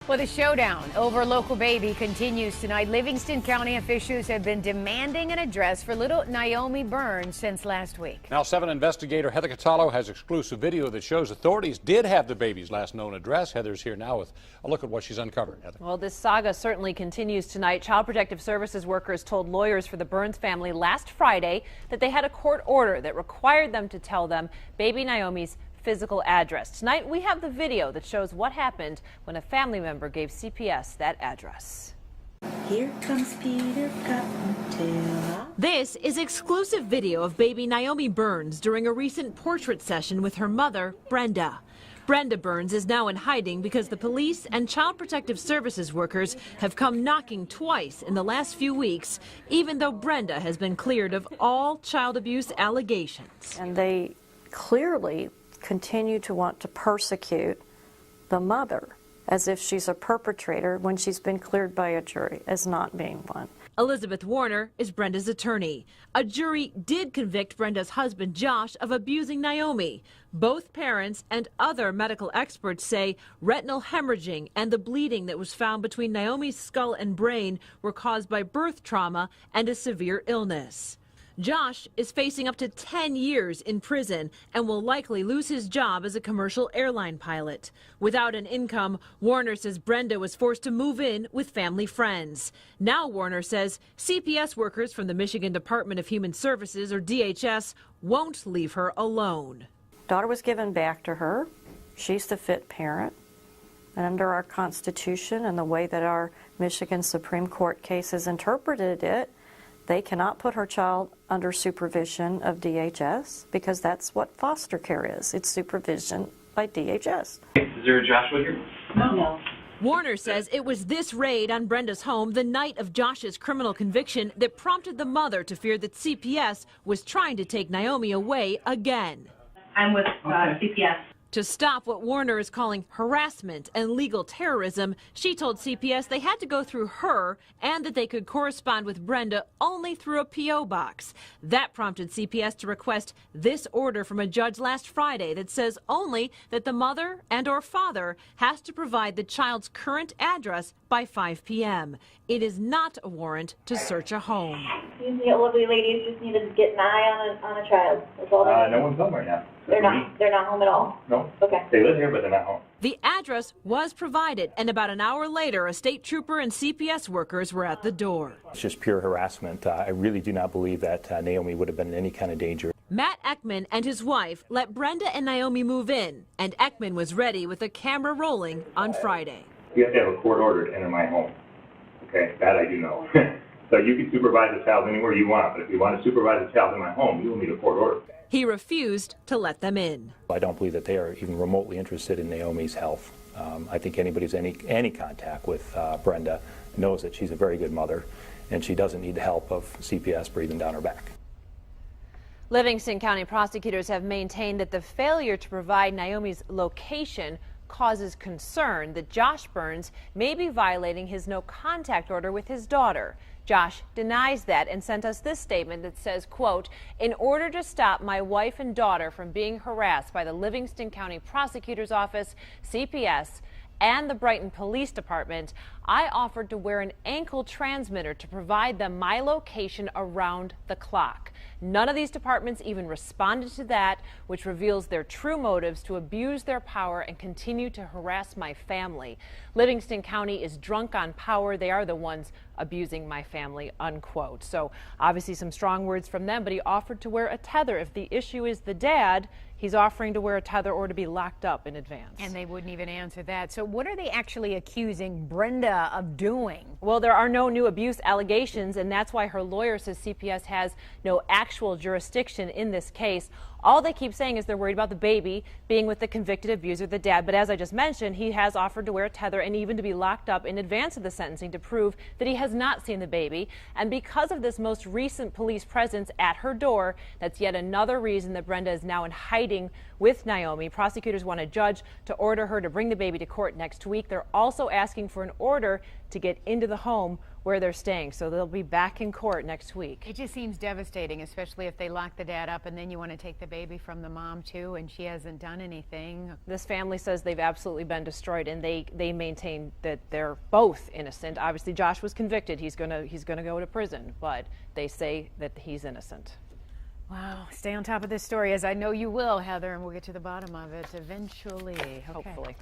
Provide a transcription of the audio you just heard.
Well, the showdown over local baby continues tonight. Livingston County officials have been demanding an address for little Naomi Burns since last week. Now, 7 investigator Heather Catallo has exclusive video that shows authorities did have the baby's last known address. Heather's here now with a look at what she's uncovered. Heather. Well, this saga certainly continues tonight. Child Protective Services workers told lawyers for the Burns family last Friday that they had a court order that required them to tell them baby Naomi's physical address. Tonight we have the video that shows what happened when a family member gave CPS that address. Here comes Peter Cottontail. This is exclusive video of baby Naomi Burns during a recent portrait session with her mother, Brenda. Brenda Burns is now in hiding because the police and Child Protective Services workers have come knocking twice in the last few weeks, even though Brenda has been cleared of all child abuse allegations. And they clearly continue to want to persecute the mother as if she's a perpetrator when she's been cleared by a jury as not being one. Elizabeth Warner is Brenda's attorney. A jury did convict Brenda's husband, Josh, of abusing Naomi. Both parents and other medical experts say retinal hemorrhaging and the bleeding that was found between Naomi's skull and brain were caused by birth trauma and a severe illness. Josh is facing up to 10 years in prison and will likely lose his job as a commercial airline pilot. Without an income, Warner says Brenda was forced to move in with family friends. Now Warner says CPS workers from the Michigan Department of Human Services, or DHS, won't leave her alone. Daughter was given back to her. She's the fit parent. And under our Constitution and the way that our Michigan Supreme Court case has interpreted it, they cannot put her child under supervision of DHS because that's what foster care is. It's supervision by DHS. Is there a Joshua here? No. Warner says it was this raid on Brenda's home the night of Josh's criminal conviction that prompted the mother to fear that CPS was trying to take Naomi away again. I'm with CPS. To stop what Warner is calling harassment and legal terrorism, she told CPS they had to go through her and that they could correspond with Brenda only through a P.O. box. That prompted CPS to request this order from a judge last Friday that says only that the mother and or father has to provide the child's current address by 5 p.m. It is not a warrant to search a home. These lovely ladies just need to get an eye on a child. That's all they need. No one's home right now. They're not home at all? No. Okay. They live here, but they're not home. The address was provided, and about an hour later, a state trooper and CPS workers were at the door. It's just pure harassment. I really do not believe that Naomi would have been in any kind of danger. Matt Ekman and his wife let Brenda and Naomi move in, and Ekman was ready with the camera rolling on Friday. You have to have a court order to enter my home. Okay, that I do know. So you can supervise the child anywhere you want, but if you want to supervise the child in my home, you will need a court order. He refused to let them in. I don't believe that they are even remotely interested in Naomi's health. I think anybody who's any contact with Brenda knows that she's a very good mother, and she doesn't need the help of CPS breathing down her back. Livingston County prosecutors have maintained that the failure to provide Naomi's location causes concern that Josh Burns may be violating his no contact order with his daughter. Josh denies that and sent us this statement that says, quote, "In order to stop my wife and daughter from being harassed by the Livingston County Prosecutor's Office, CPS, and the Brighton Police Department, I offered to wear an ankle transmitter to provide them my location around the clock. None of these departments even responded to that, which reveals their true motives to abuse their power and continue to harass my family. Livingston County is drunk on power. They are the ones abusing my family," unquote. So obviously some strong words from them, but he offered to wear a tether. If the issue is the dad, he's offering to wear a tether or to be locked up in advance. And they wouldn't even answer that. So what are they actually accusing Brenda of doing? Well, there are no new abuse allegations, and that's why her lawyer says CPS has no actual jurisdiction in this case. All they keep saying is they're worried about the baby being with the convicted abuser, the dad. But as I just mentioned, he has offered to wear a tether and even to be locked up in advance of the sentencing to prove that he has not seen the baby. And because of this most recent police presence at her door, that's yet another reason that Brenda is now in hiding with Naomi. Prosecutors want a judge to order her to bring the baby to court next week. They're also asking for an order to get into the home where where they're staying. So they'll be back in court next week. It just seems devastating, especially if they lock the dad up and then you want to take the baby from the mom too, and she hasn't done anything. This family says they've absolutely been destroyed, and they maintain that they're both innocent. Obviously, Josh was convicted. He's gonna go to prison, but they say that he's innocent. Wow. Stay on top of this story, as I know you will, Heather, and we'll get to the bottom of it eventually. Okay. Hopefully.